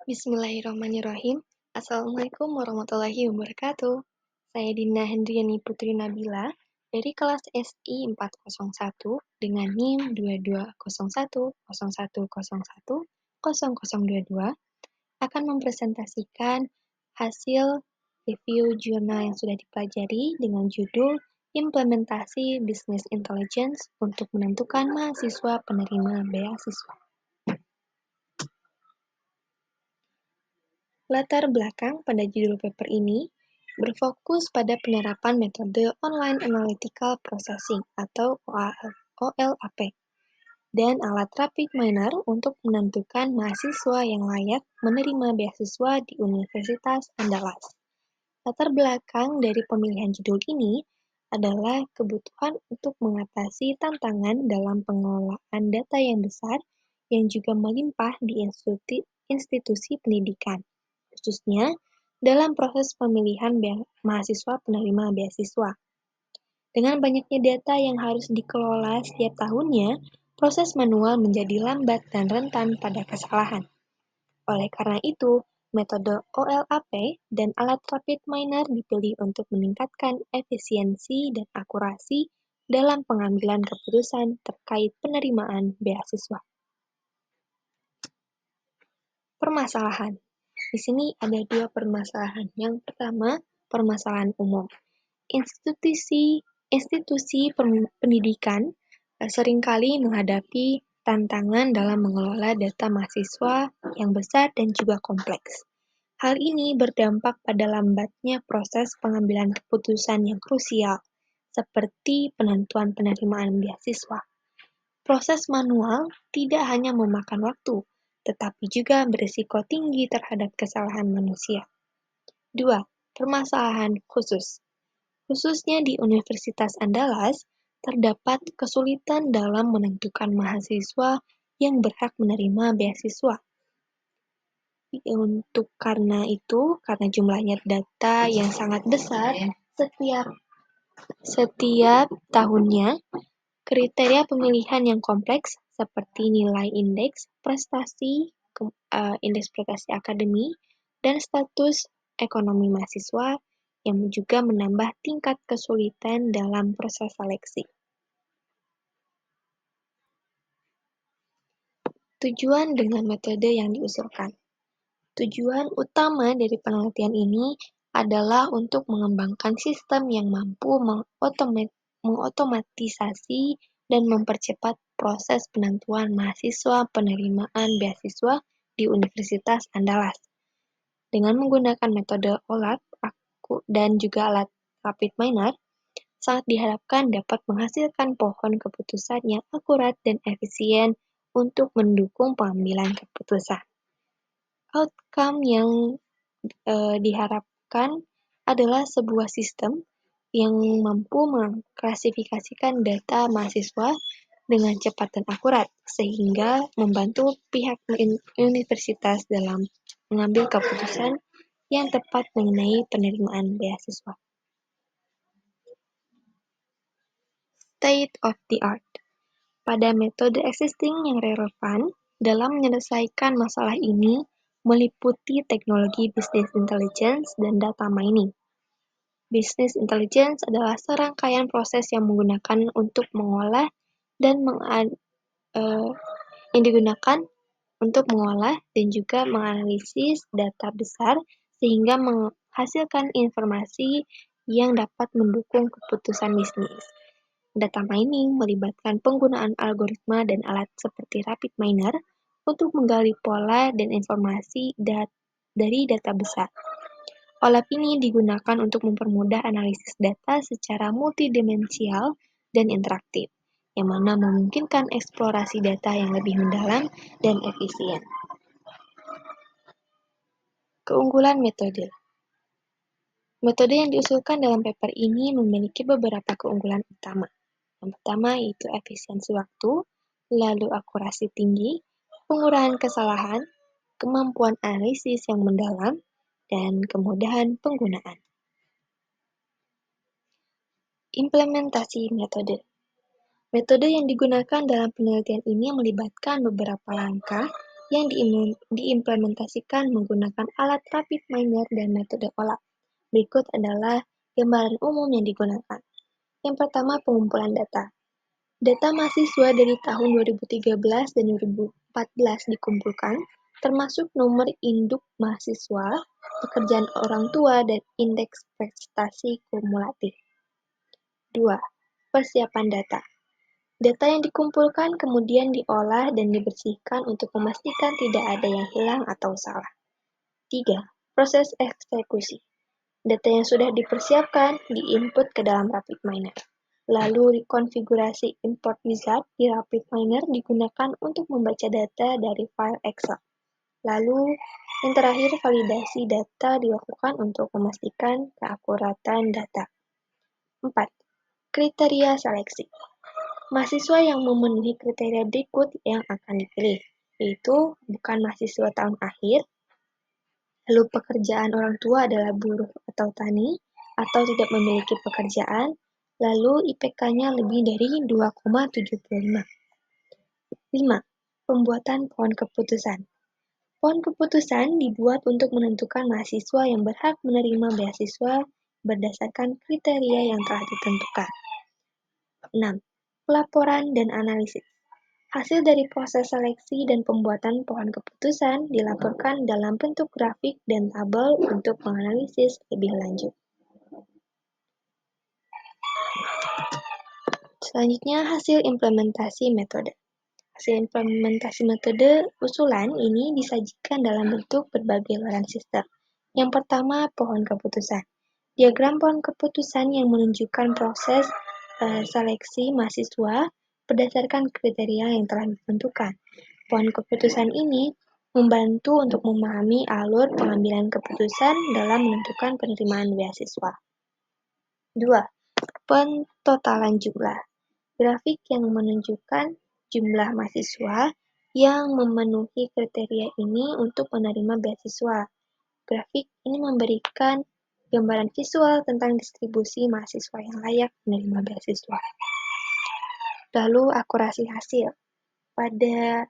Bismillahirrahmanirrahim. Assalamualaikum warahmatullahi wabarakatuh. Saya Dina Hendriani Putri Nabila dari kelas SI 401 dengan NIM 220101010022 akan mempresentasikan hasil review jurnal yang sudah dipelajari dengan judul Implementasi Business Intelligence untuk menentukan mahasiswa penerima beasiswa. Latar belakang pada judul paper ini berfokus pada penerapan metode Online Analytical Processing atau OLAP dan alat Rapid Miner untuk menentukan mahasiswa yang layak menerima beasiswa di Universitas Andalas. Latar belakang dari pemilihan judul ini adalah kebutuhan untuk mengatasi tantangan dalam pengelolaan data yang besar yang juga melimpah di institusi pendidikan, khususnya dalam proses pemilihan mahasiswa penerima beasiswa. Dengan banyaknya data yang harus dikelola setiap tahunnya, proses manual menjadi lambat dan rentan pada kesalahan. Oleh karena itu, metode OLAP dan alat Rapid Miner dipilih untuk meningkatkan efisiensi dan akurasi dalam pengambilan keputusan terkait penerimaan beasiswa. Permasalahan. Di sini ada dua permasalahan. Yang pertama, permasalahan umum. Institusi pendidikan seringkali menghadapi tantangan dalam mengelola data mahasiswa yang besar dan juga kompleks. Hal ini berdampak pada lambatnya proses pengambilan keputusan yang krusial, seperti penentuan penerimaan beasiswa. Proses manual tidak hanya memakan waktu, tetapi juga berisiko tinggi terhadap kesalahan manusia. 2. Permasalahan khusus. Khususnya di Universitas Andalas, terdapat kesulitan dalam menentukan mahasiswa yang berhak menerima beasiswa. Karena jumlahnya data yang sangat besar setiap tahunnya, kriteria pemilihan yang kompleks seperti nilai indeks prestasi, indeks prestasi akademi, dan status ekonomi mahasiswa yang juga menambah tingkat kesulitan dalam proses seleksi. Tujuan dengan metode yang diusulkan. Tujuan utama dari penelitian ini adalah untuk mengembangkan sistem yang mampu mengotomatisasi dan mempercepat proses penentuan mahasiswa penerimaan beasiswa di Universitas Andalas. Dengan menggunakan metode OLAP dan juga alat Rapid Miner, sangat diharapkan dapat menghasilkan pohon keputusan yang akurat dan efisien untuk mendukung pengambilan keputusan. Outcome yang diharapkan adalah sebuah sistem yang mampu mengklasifikasikan data mahasiswa dengan cepat dan akurat, sehingga membantu pihak universitas dalam mengambil keputusan yang tepat mengenai penerimaan beasiswa. State of the art. Pada metode existing yang relevan dalam menyelesaikan masalah ini meliputi teknologi business intelligence dan data mining. Business intelligence adalah serangkaian proses yang menggunakan untuk mengolah dan juga menganalisis data besar sehingga menghasilkan informasi yang dapat mendukung keputusan bisnis. Data mining melibatkan penggunaan algoritma dan alat seperti Rapid Miner untuk menggali pola dan informasi dari data besar. OLAP ini digunakan untuk mempermudah analisis data secara multidimensial dan interaktif, yang mana memungkinkan eksplorasi data yang lebih mendalam dan efisien. Keunggulan metode. Metode yang diusulkan dalam paper ini memiliki beberapa keunggulan utama. Yang pertama yaitu efisiensi waktu, lalu akurasi tinggi, pengurangan kesalahan, kemampuan analisis yang mendalam, dan kemudahan penggunaan. Implementasi metode. Metode yang digunakan dalam penelitian ini melibatkan beberapa langkah yang diimplementasikan menggunakan alat rapid miner dan metode OLAP. Berikut adalah gambaran umum yang digunakan. Yang pertama, pengumpulan data. Data mahasiswa dari tahun 2013 dan 2014 dikumpulkan, termasuk nomor induk mahasiswa, pekerjaan orang tua, dan indeks prestasi kumulatif. 2. Persiapan data. Data yang dikumpulkan kemudian diolah dan dibersihkan untuk memastikan tidak ada yang hilang atau salah. 3. Proses eksekusi. Data yang sudah dipersiapkan diinput ke dalam RapidMiner. Lalu konfigurasi import wizard di RapidMiner digunakan untuk membaca data dari file Excel. Lalu yang terakhir, validasi data dilakukan untuk memastikan keakuratan data. 4. Kriteria seleksi. Mahasiswa yang memenuhi kriteria berikut yang akan dipilih, yaitu bukan mahasiswa tahun akhir, lalu pekerjaan orang tua adalah buruh atau tani, atau tidak memiliki pekerjaan, lalu IPK-nya lebih dari 2,75. 5. Pembuatan pohon keputusan. Pohon keputusan dibuat untuk menentukan mahasiswa yang berhak menerima beasiswa berdasarkan kriteria yang telah ditentukan. 6. Pelaporan dan analisis. Hasil dari proses seleksi dan pembuatan pohon keputusan dilaporkan dalam bentuk grafik dan tabel untuk menganalisis lebih lanjut. Selanjutnya, hasil implementasi metode. Hasil implementasi metode usulan ini disajikan dalam bentuk berbagai layar sistem. Yang pertama, pohon keputusan. Diagram pohon keputusan yang menunjukkan proses seleksi mahasiswa berdasarkan kriteria yang telah ditentukan. Pohon keputusan ini membantu untuk memahami alur pengambilan keputusan dalam menentukan penerimaan beasiswa. 2. Pentotalan jumlah. Grafik yang menunjukkan jumlah mahasiswa yang memenuhi kriteria ini untuk menerima beasiswa. Grafik ini memberikan gambaran visual tentang distribusi mahasiswa yang layak menerima beasiswa. Lalu akurasi hasil. Pada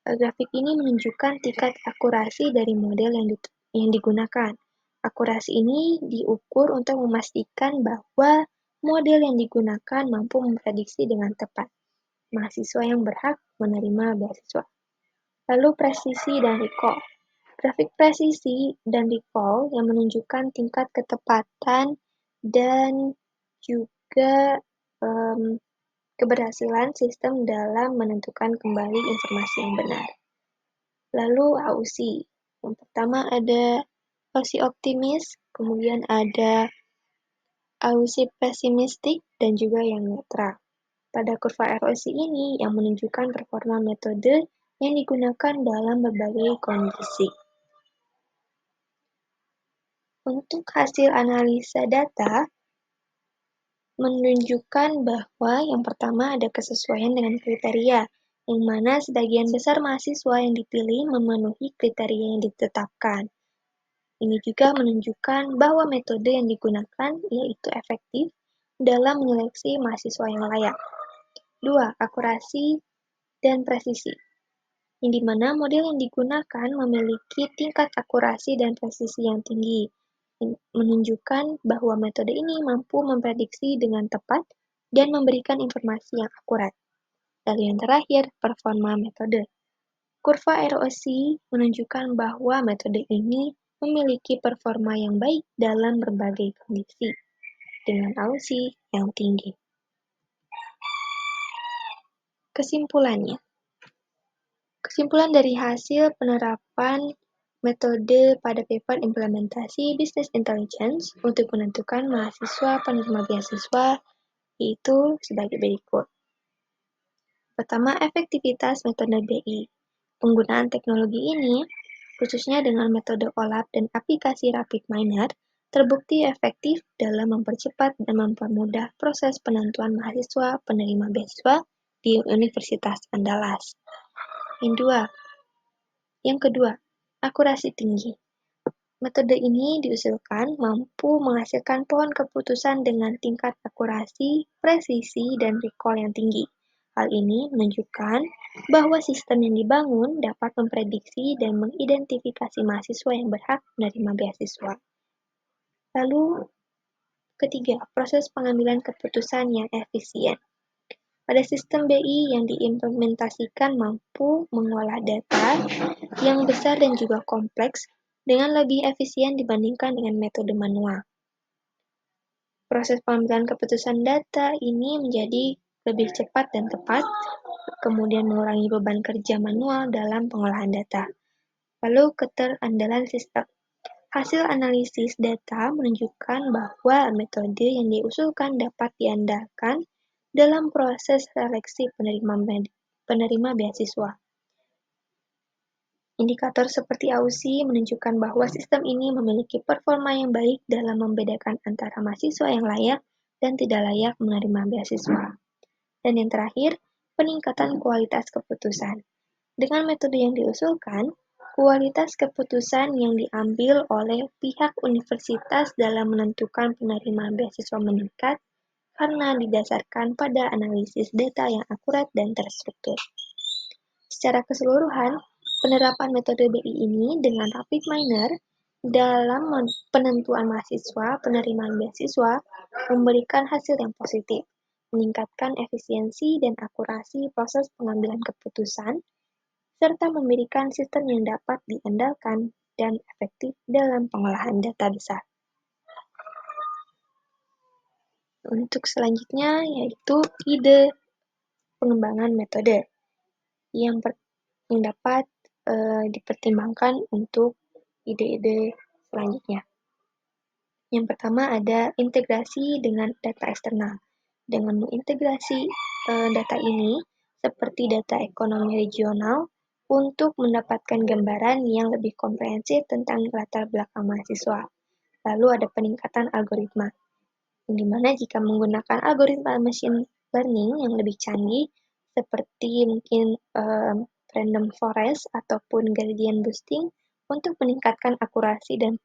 grafik ini menunjukkan tingkat akurasi dari model yang digunakan. Akurasi ini diukur untuk memastikan bahwa model yang digunakan mampu memprediksi dengan tepat mahasiswa yang berhak menerima beasiswa. Lalu presisi dan recall. Grafik presisi dan recall yang menunjukkan tingkat ketepatan dan juga keberhasilan sistem dalam menentukan kembali informasi yang benar. Lalu AUSI. Yang pertama ada AUSI optimis, kemudian ada AUSI pesimistik, dan juga yang netral. Pada kurva ROC ini yang menunjukkan performa metode yang digunakan dalam berbagai kondisi. Untuk hasil analisa data, menunjukkan bahwa yang pertama ada kesesuaian dengan kriteria, yang mana sebagian besar mahasiswa yang dipilih memenuhi kriteria yang ditetapkan. Ini juga menunjukkan bahwa metode yang digunakan yaitu efektif dalam menyeleksi mahasiswa yang layak. 2. Akurasi dan presisi, yang dimana model yang digunakan memiliki tingkat akurasi dan presisi yang tinggi, menunjukkan bahwa metode ini mampu memprediksi dengan tepat dan memberikan informasi yang akurat. Lalu yang terakhir, performa metode. Kurva ROC menunjukkan bahwa metode ini memiliki performa yang baik dalam berbagai kondisi, dengan AUSI yang tinggi. Kesimpulannya, kesimpulan dari hasil penerapan metode pada paper implementasi Business Intelligence untuk menentukan mahasiswa penerima beasiswa yaitu sebagai berikut. Pertama, efektivitas metode BI. Penggunaan teknologi ini, khususnya dengan metode OLAP dan aplikasi RapidMiner, terbukti efektif dalam mempercepat dan mempermudah proses penentuan mahasiswa penerima beasiswa di Universitas Andalas. Yang kedua, akurasi tinggi. Metode ini diusulkan mampu menghasilkan pohon keputusan dengan tingkat akurasi, presisi, dan recall yang tinggi. Hal ini menunjukkan bahwa sistem yang dibangun dapat memprediksi dan mengidentifikasi mahasiswa yang berhak menerima beasiswa. Lalu, ketiga, proses pengambilan keputusan yang efisien. Pada sistem BI yang diimplementasikan mampu mengolah data yang besar dan juga kompleks dengan lebih efisien dibandingkan dengan metode manual. Proses pengambilan keputusan data ini menjadi lebih cepat dan tepat, kemudian mengurangi beban kerja manual dalam pengolahan data. Lalu keterandalan sistem. Hasil analisis data menunjukkan bahwa metode yang diusulkan dapat diandalkan dalam proses seleksi penerima beasiswa. Indikator seperti AUSI menunjukkan bahwa sistem ini memiliki performa yang baik dalam membedakan antara mahasiswa yang layak dan tidak layak menerima beasiswa. Dan yang terakhir, peningkatan kualitas keputusan. Dengan metode yang diusulkan, kualitas keputusan yang diambil oleh pihak universitas dalam menentukan penerimaan beasiswa meningkat karena didasarkan pada analisis data yang akurat dan terstruktur. Secara keseluruhan, penerapan metode BI ini dengan RapidMiner dalam penentuan mahasiswa penerimaan beasiswa memberikan hasil yang positif, meningkatkan efisiensi dan akurasi proses pengambilan keputusan, serta memberikan sistem yang dapat diandalkan dan efektif dalam pengolahan data besar. Untuk selanjutnya yaitu ide pengembangan metode yang dapat dipertimbangkan untuk ide-ide selanjutnya. Yang pertama ada integrasi dengan data eksternal. Dengan mengintegrasi data ini seperti data ekonomi regional untuk mendapatkan gambaran yang lebih komprehensif tentang latar belakang mahasiswa. Lalu ada peningkatan algoritma, di mana jika menggunakan algoritma machine learning yang lebih canggih, seperti mungkin random forest ataupun Gaussian boosting untuk meningkatkan akurasi dan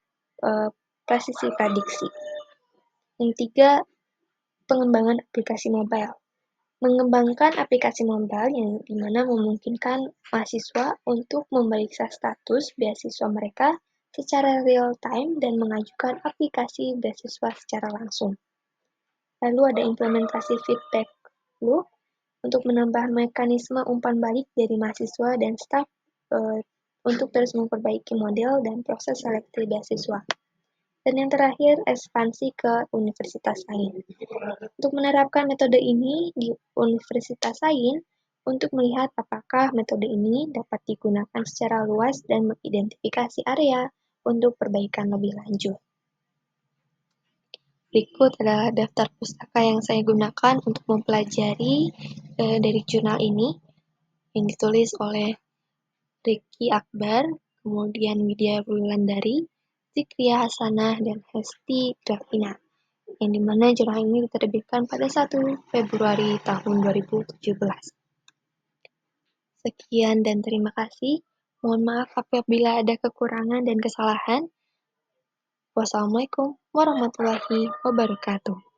presisi prediksi. Yang ketiga, pengembangan aplikasi mobile. Mengembangkan aplikasi mobile yang dimana memungkinkan mahasiswa untuk memeriksa status beasiswa mereka secara real time dan mengajukan aplikasi beasiswa secara langsung. Lalu ada implementasi feedback loop untuk menambah mekanisme umpan balik dari mahasiswa dan staf untuk terus memperbaiki model dan proses seleksi beasiswa. Dan yang terakhir, ekspansi ke universitas lain. Untuk menerapkan metode ini di universitas lain, untuk melihat apakah metode ini dapat digunakan secara luas dan mengidentifikasi area untuk perbaikan lebih lanjut. Berikut adalah daftar pustaka yang saya gunakan untuk mempelajari dari jurnal ini, yang ditulis oleh Ricky Akbar, kemudian Widya Wulandari, Zikria Hasanah, dan Hesti Davina, yang dimana jurnal ini diterbitkan pada 1 Februari tahun 2017. Sekian dan terima kasih. Mohon maaf apabila ada kekurangan dan kesalahan. Wassalamualaikum warahmatullahi wabarakatuh.